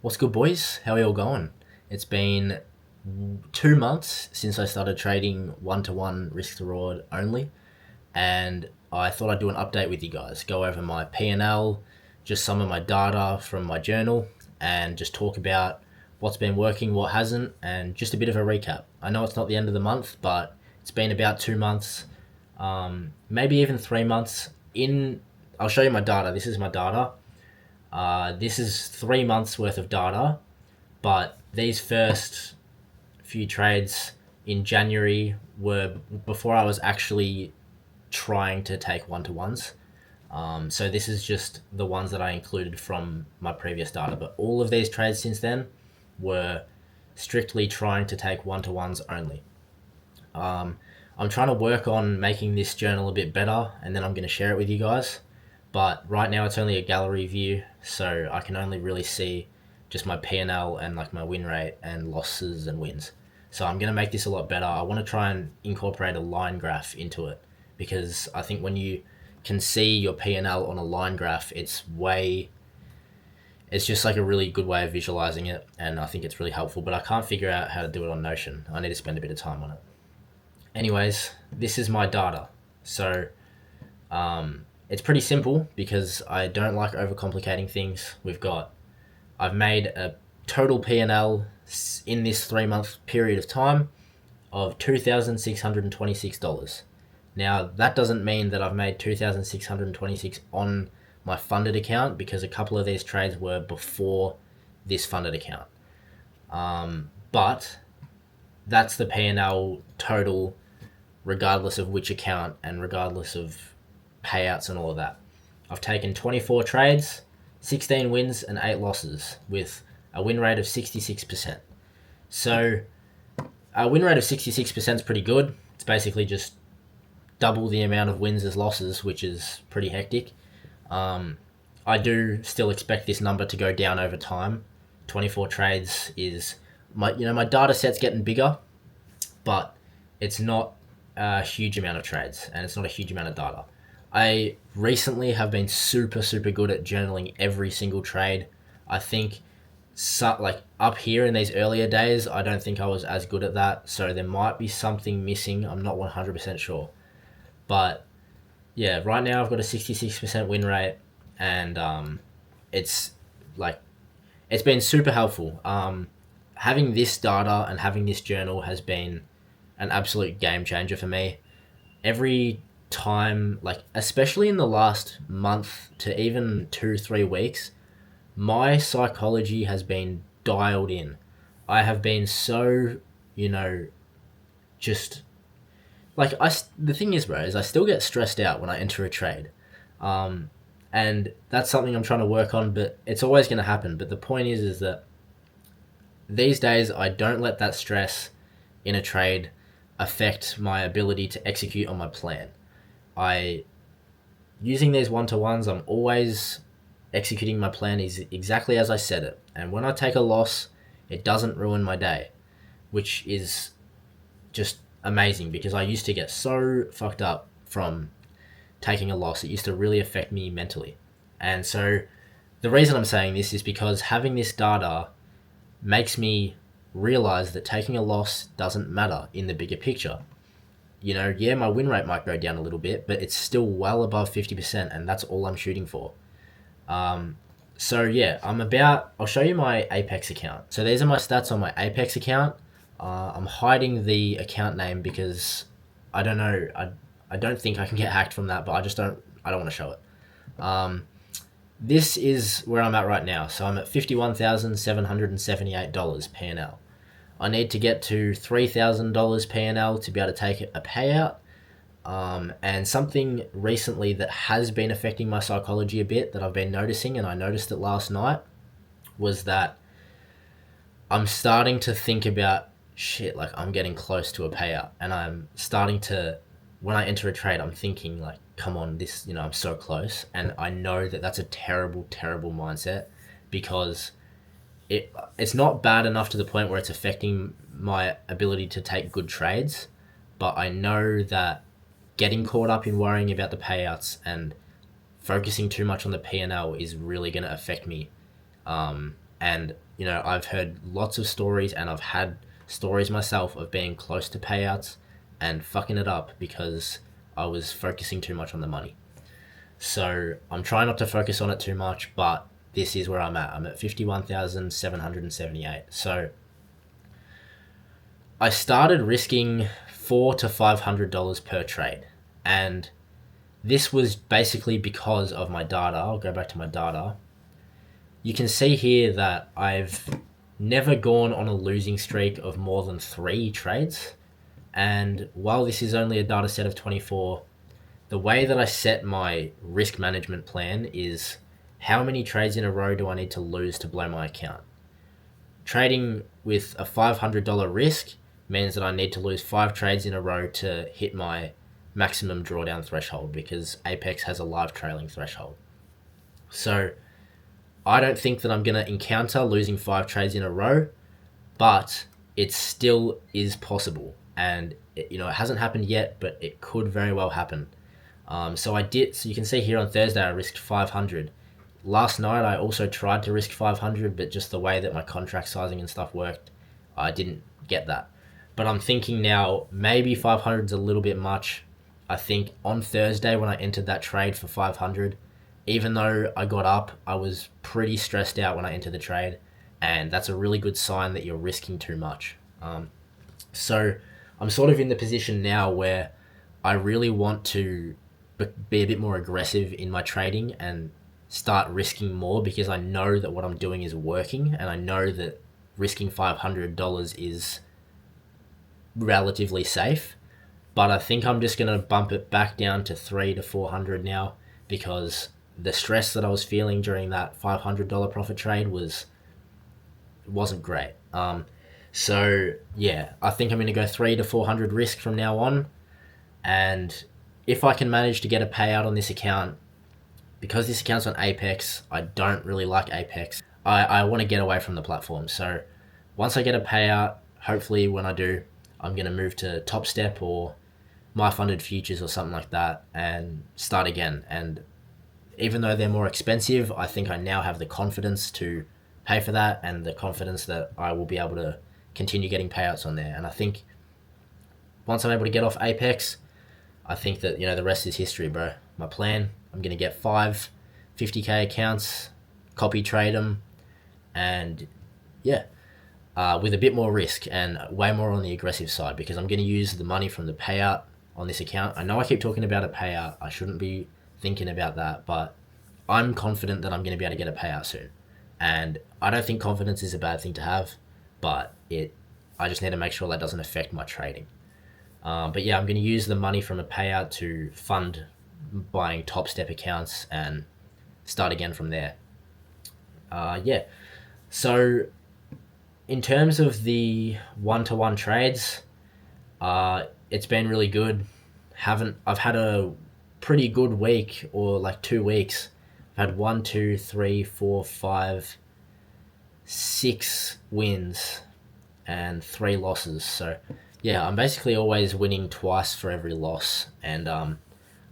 What's good, boys? How are you all going? It's been 2 months since I started trading one-to-one risk to reward only, and I thought I'd do an update with you guys, go over my P&L, just some of my data from my journal, and just talk about what's been working, what hasn't, and just a bit of a recap. I know it's not the end of the month, but it's been about 2 months, maybe even 3 months. I'll show you my data. This is my data. This is 3 months worth of data, but these first few trades in January were before I was actually trying to take one-to-ones. So this is just the ones that I included from my previous data, but all of these trades since then were strictly trying to take one-to-ones only. I'm trying to work on making this journal a bit better, and then I'm going to share it with you guys. But right now it's only a gallery view, so I can only really see just my P&L and like my win rate and losses and wins. So I'm going to make this a lot better. I want to try and incorporate a line graph into it, because I think when you can see your P&L on a line graph, it's just like a really good way of visualizing it, and I think it's really helpful, but I can't figure out how to do it on Notion. I need to spend a bit of time on it. Anyways, this is my data. So it's pretty simple because I don't like overcomplicating things. I've made a total P&L in this 3 month period of time of $2,626. Now, that doesn't mean that I've made $2,626 on my funded account, because a couple of these trades were before this funded account. But that's the P&L total, regardless of which account and regardless of payouts and all of that. I've taken 24 trades, 16 wins and 8 losses, with a win rate of 66%. So a win rate of 66% is pretty good. It's basically just double the amount of wins as losses, which is pretty hectic. I do still expect this number to go down over time. 24 trades is my data set's getting bigger, but it's not a huge amount of trades and it's not a huge amount of data. I recently have been super good at journaling every single trade. I think like up here in these earlier days, I don't think I was as good at that. So there might be something missing. I'm not 100% sure. But yeah, right now I've got a 66% win rate, and it's been super helpful. Having this data and having this journal has been an absolute game changer for me. Every time, like especially in the last month to even 2-3 weeks, my psychology has been dialed in. I have been so, just like the thing is, bro, is I still get stressed out when I enter a trade. And that's something I'm trying to work on, but it's always going to happen. But the point is that these days I don't let that stress in a trade affect my ability to execute on my plan. Using these one-to-ones, I'm always executing my plan is exactly as I said it. And when I take a loss, it doesn't ruin my day, which is just amazing, because I used to get so fucked up from taking a loss. It used to really affect me mentally. And so the reason I'm saying this is because having this data makes me realize that taking a loss doesn't matter in the bigger picture. Yeah, my win rate might go down a little bit, but it's still well above 50%, and that's all I'm shooting for. So yeah, I'll show you my Apex account. So these are my stats on my Apex account. I'm hiding the account name because I don't know, I don't think I can get hacked from that, but I don't want to show it. This is where I'm at right now. So I'm at $51,778 P&L. I need to get to $3,000 P&L to be able to take a payout. And something recently that has been affecting my psychology a bit, that I've been noticing, and I noticed it last night, was that I'm starting to think about shit, like I'm getting close to a payout, and I'm starting to, when I enter a trade, I'm thinking like, come on, this, I'm so close. And I know that that's a terrible mindset, because it's not bad enough to the point where it's affecting my ability to take good trades, but I know that getting caught up in worrying about the payouts and focusing too much on the P&L is really going to affect me. And I've heard lots of stories, and I've had stories myself of being close to payouts and fucking it up because I was focusing too much on the money. So I'm trying not to focus on it too much, but this is where I'm at. I'm at 51,778. So I started risking $400 to $500 per trade. And this was basically because of my data. I'll go back to my data. You can see here that I've never gone on a losing streak of more than 3 trades. And while this is only a data set of 24, the way that I set my risk management plan is how many trades in a row do I need to lose to blow my account. Trading with a $500 risk means that I need to lose 5 trades in a row to hit my maximum drawdown threshold, because Apex has a live trailing threshold. So I don't think that I'm going to encounter losing 5 trades in a row, but it still is possible. And it hasn't happened yet, but it could very well happen. So you can see here on Thursday, I risked 500. Last night, I also tried to risk 500, but just the way that my contract sizing and stuff worked, I didn't get that. But I'm thinking now, maybe 500 is a little bit much. I think on Thursday when I entered that trade for 500, even though I got up, I was pretty stressed out when I entered the trade, and that's a really good sign that you're risking too much. So I'm sort of in the position now where I really want to be a bit more aggressive in my trading and start risking more, because I know that what I'm doing is working, and I know that risking $500 is relatively safe. But I think I'm just going to bump it back down to 300 to 400 now, because the stress that I was feeling during that $500 profit trade wasn't great. So yeah, I think I'm going to go 300 to 400 risk from now on. And if I can manage to get a payout on this account, because this account's on Apex, I don't really like Apex. I want to get away from the platform. So once I get a payout, hopefully when I do, I'm going to move to Top Step or My Funded Futures or something like that and start again. And even though they're more expensive, I think I now have the confidence to pay for that, and the confidence that I will be able to continue getting payouts on there. And I think once I'm able to get off Apex, I think that, the rest is history, bro. My plan, I'm going to get 5 50K accounts, copy trade them, and yeah, with a bit more risk and way more on the aggressive side, because I'm going to use the money from the payout on this account. I know I keep talking about a payout. I shouldn't be thinking about that, but I'm confident that I'm going to be able to get a payout soon. And I don't think confidence is a bad thing to have, but I just need to make sure that doesn't affect my trading. But yeah, I'm going to use the money from a payout to fund buying Top Step accounts and start again from there. Yeah. So in terms of the one-to-one trades, it's been really good. I've had a pretty good week, or like 2 weeks. I've had 1, 2, 3, 4, 5, 6 wins and 3 losses. So yeah, I'm basically always winning twice for every loss. And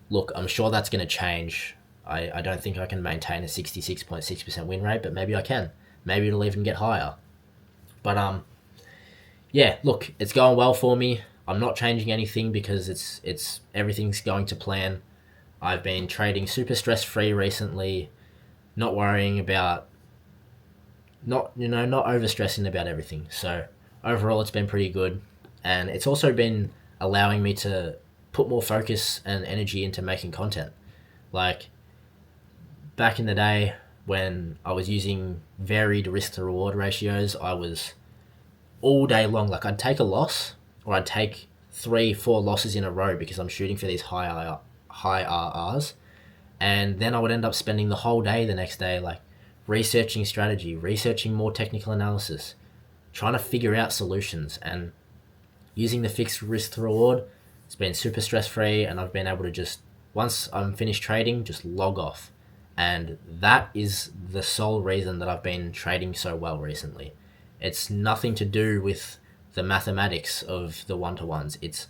look, I'm sure that's going to change. I don't think I can maintain a 66.6% win rate, but maybe I can. Maybe it'll even get higher. But yeah, look, it's going well for me. I'm not changing anything because it's everything's going to plan. I've been trading super stress-free recently, not worrying about, not over-stressing about everything. So overall, it's been pretty good. And it's also been allowing me to put more focus and energy into making content. Like back in the day when I was using varied risk to reward ratios, I was all day long, like I'd take a loss, or I'd take 3-4 losses in a row because I'm shooting for these high RRs. And then I would end up spending the whole day the next day, like researching strategy, researching more technical analysis, trying to figure out solutions. And using the fixed risk to reward, it's been super stress-free, and I've been able to just, once I'm finished trading, just log off. And that is the sole reason that I've been trading so well recently. It's nothing to do with the mathematics of the one-to-ones. It's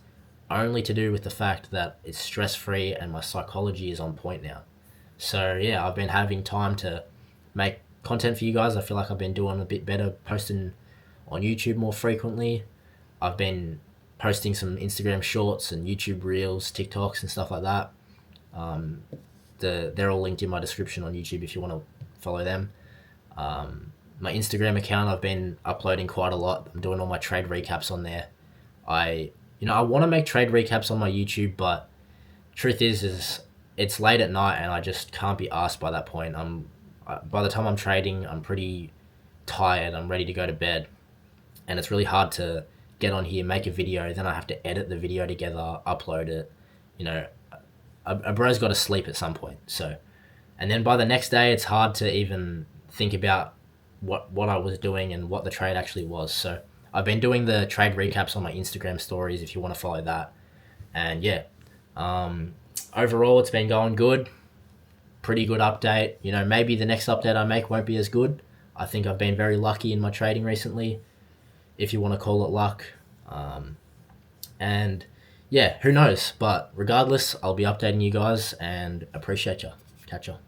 only to do with the fact that it's stress-free and my psychology is on point now. So yeah, I've been having time to make content for you guys. I feel like I've been doing a bit better, posting on YouTube more frequently. I've been posting some Instagram shorts and YouTube reels, TikToks and stuff like that. They're all linked in my description on YouTube if you want to follow them. My Instagram account, I've been uploading quite a lot. I'm doing all my trade recaps on there. I want to make trade recaps on my YouTube, but truth is it's late at night and I just can't be asked by that point. By the time I'm trading, I'm pretty tired. I'm ready to go to bed, and it's really hard to get on here, make a video, then I have to edit the video together, upload it. A bro's got to sleep at some point. So, and then by the next day, it's hard to even think about what I was doing and what the trade actually was. So I've been doing the trade recaps on my Instagram stories if you want to follow that. And yeah, overall it's been going good. Pretty good update. Maybe the next update I make won't be as good. I think I've been very lucky in my trading recently, if you want to call it luck. And yeah, who knows? But regardless, I'll be updating you guys and appreciate you. Catch ya.